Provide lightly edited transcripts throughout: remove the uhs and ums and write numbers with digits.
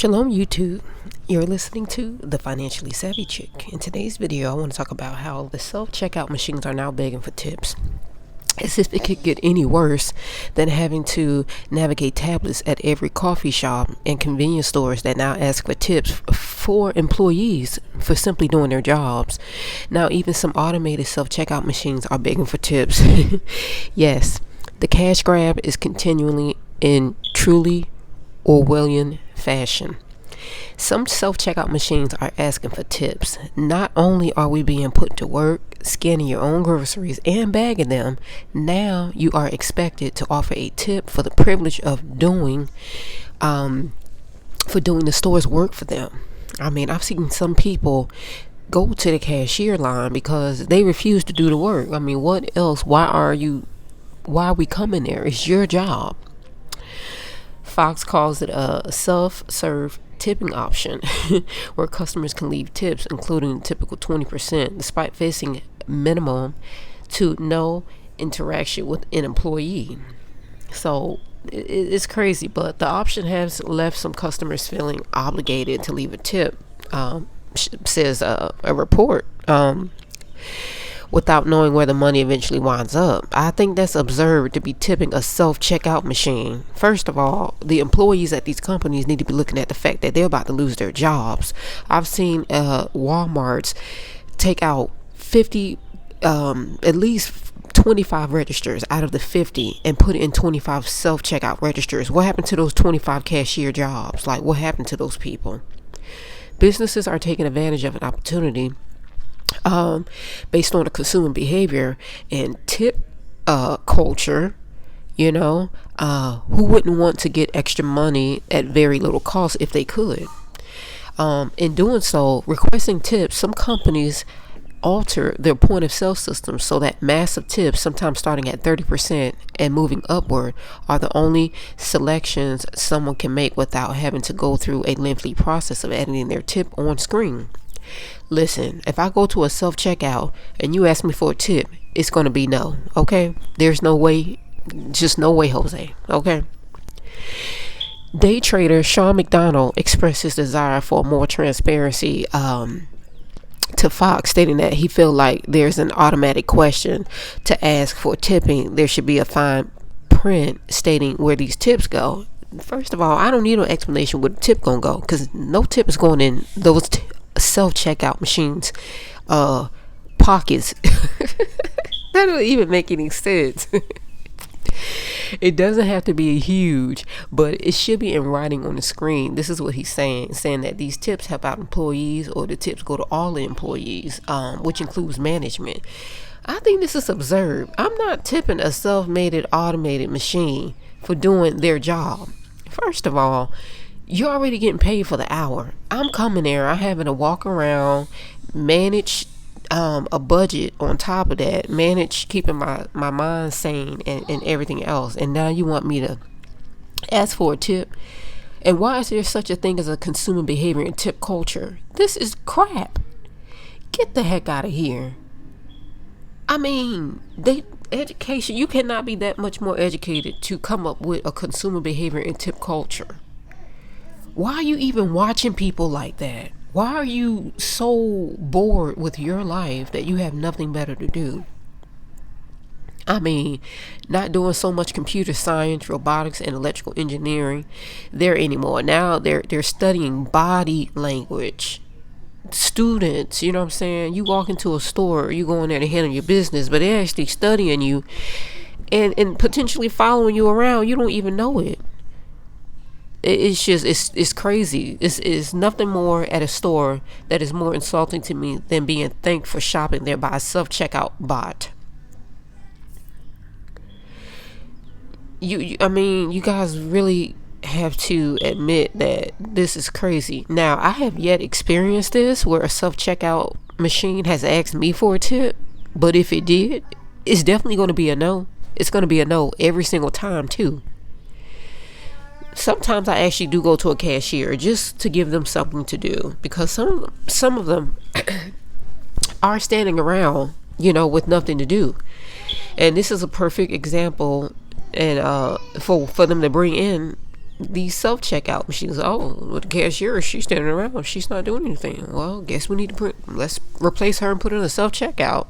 Shalom YouTube. You're listening to The Financially Savvy Chick. In today's video, I want to talk about how the self-checkout machines are now begging for tips. As if it could get any worse than having to navigate tablets at every coffee shop and convenience stores that now ask for tips for employees for simply doing their jobs. Now, even some automated self-checkout machines are begging for tips. Yes, the cash grab is continually in truly Orwellian fashion. Some self-checkout machines are asking for tips. Not only are we being put to work, scanning your own groceries and bagging them, now you are expected to offer a tip for the privilege of doing the store's work for them. I mean, I've seen some people go to the cashier line because they refuse to do the work. I mean, what else? Why are we coming there? It's your job. Fox calls it a self-serve tipping option where customers can leave tips, including the typical 20%, despite facing minimum to no interaction with an employee. So it's crazy, but the option has left some customers feeling obligated to leave a tip, says a report, without knowing where the money eventually winds up. I think that's absurd to be tipping a self-checkout machine. First of all, the employees at these companies need to be looking at the fact that they're about to lose their jobs. I've seen Walmart's take out 50, at least 25 registers out of the 50 and put it in 25 self-checkout registers. What happened to those 25 cashier jobs? Like, what happened to those people? Businesses are taking advantage of an opportunity based on the consumer behavior and tip culture. Who wouldn't want to get extra money at very little cost if they could? In doing so, requesting tips, some companies alter their point of sale system so that massive tips, sometimes starting at 30% and moving upward, are the only selections someone can make without having to go through a lengthy process of editing their tip on screen. Listen, if I go to a self-checkout and you ask me for a tip, it's going to be no, okay? There's no way, just no way, Jose, okay? Day trader Sean McDonald expressed his desire for more transparency to Fox, stating that he felt like there's an automatic question to ask for tipping. There should be a fine print stating where these tips go. First of all, I don't need no explanation where the tip going to go, because no tip is going in those self-checkout machines pockets. That doesn't even make any sense. It doesn't have to be huge, but it should be in writing on the screen. This is what he's saying that these tips help out employees, or the tips go to all the employees, which includes management. I think this is absurd. I'm not tipping a self-made automated machine for doing their job. First of all, you're already getting paid for the hour. I'm coming there, I'm having to walk around, manage a budget on top of that, manage keeping my mind sane and everything else. And now you want me to ask for a tip? And why is there such a thing as a consumer behavior and tip culture? This is crap. Get the heck out of here. I mean, education, you cannot be that much more educated to come up with a consumer behavior and tip culture. Why are you even watching people like that? Why are you so bored with your life that you have nothing better to do? I mean, not doing so much computer science, robotics, and electrical engineering there anymore. Now they're studying body language. Students, you know what I'm saying? You walk into a store, you go in there to handle your business, but they're actually studying you and potentially following you around. You don't even know it. It's just, it's crazy. It's nothing more at a store that is more insulting to me than being thanked for shopping there by a self-checkout bot. I mean, you guys really have to admit that this is crazy. Now, I have yet experienced this where a self-checkout machine has asked me for a tip, but if it did, it's definitely going to be a no. It's going to be a no every single time too. Sometimes I actually do go to a cashier just to give them something to do, because some of them are standing around, with nothing to do. And this is a perfect example, and for them to bring in these self-checkout machines. Oh, with the cashier, she's standing around, she's not doing anything. Well, guess we need to let's replace her and put in a self-checkout.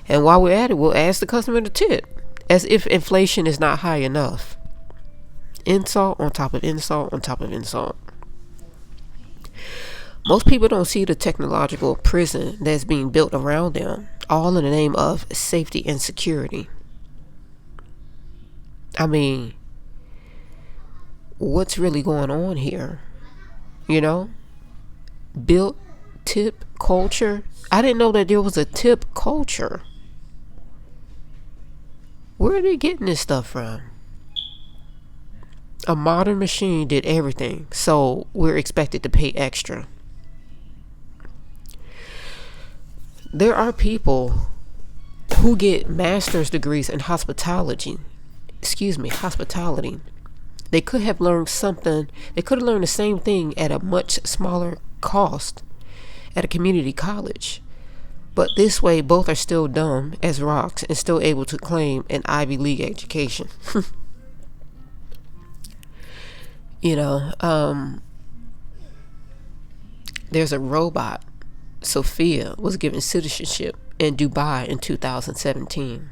And while we're at it, we'll ask the customer to tip, as if inflation is not high enough. Insult on top of insult on top of insult. Most people don't see the technological prison that's being built around them, all in the name of safety and security. I mean, what's really going on here? You know? Built tip culture. I didn't know that there was a tip culture. Where are they getting this stuff from? A modern machine did everything, so we're expected to pay extra. There are people who get master's degrees in hospitality. They could have learned something. They could have learned the same thing at a much smaller cost at a community college. But this way, both are still dumb as rocks and still able to claim an Ivy League education. You know, there's a robot, Sophia, was given citizenship in Dubai in 2017.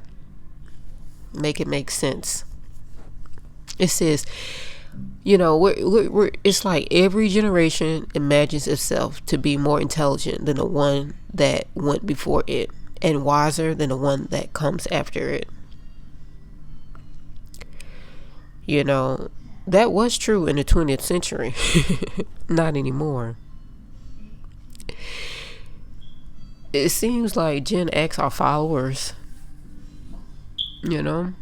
Make it make sense. It says, you know, it's like every generation imagines itself to be more intelligent than the one that went before it, and wiser than the one that comes after it. You know, that was true in the 20th century. Not anymore. It seems like Gen X are followers, you know.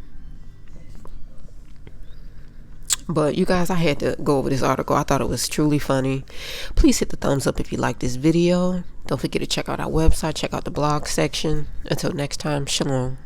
But you guys, I had to go over this article. I thought it was truly funny. Please hit the thumbs up if you like this video. Don't forget to check out our website, check out the blog section. Until next time, shalom.